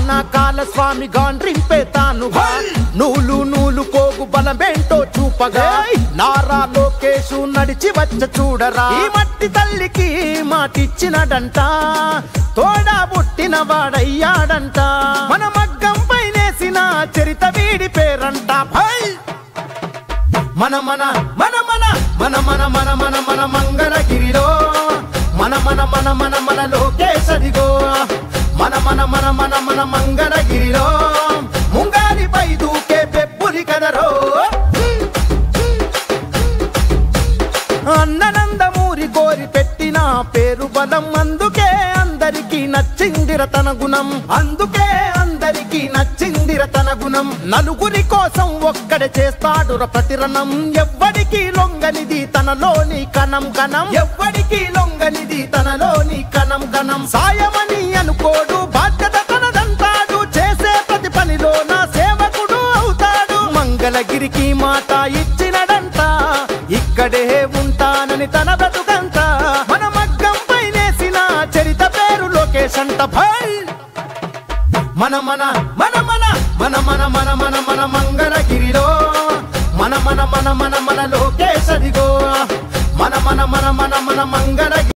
పానకాల స్వామి గాండ్రింపేతానుగా నూలు నూలు పోగు బలమేంటో చూపగా నారా లోకేశు నడిచి వచ్చ చూడరా ఈ మట్టి తల్లికి మాటిచ్చినడంట తోడా పుట్టిన వాడయ్యాడంట మన మగ్గం పైనేసిన చరిత వీడి పేరంట మన మన మన మన మన మన మన మన మన మంగళగిరిలో మన మన మన మన మన లోకేశదిగో మన మన మన మన మన మంగళగిరిలో ముంగారిపై దూకే పెప్పులి కదరో అన్ననందమూరి కోరి పెట్టిన పేరు బలం అందుకే అందరికీ నచ్చిందిర తన గుణం అందుకే అందరికీ నచ్చిందిర తన గుణం నలుగురి కోసం ఒక్కడే చేస్తాడుర ప్రతిరణం ఎవ్వడికి లొంగనిది తనలోని కణం కణం ఎవ్వడికి లొంగనిది తనలోని కణం కణం సాయమని అనుకోడు బాధ్యత తనదంటాడు చేసే ప్రతి పనిలో నా సేవకుడు అవుతాడు మంగళగిరికి మాట ఇచ్చినడంట ఇక్కడే ఉంటానని తన బ్రతుకంట మన మగ్గం పైనేసిన చరిత పేరు లోకేశ్ అంట మన మన మన మన మన మన మన మన మన మంగళగిరిలో మన మన మన మన మన లోకేశదిగో మన మన మన మన మన మంగళగిరి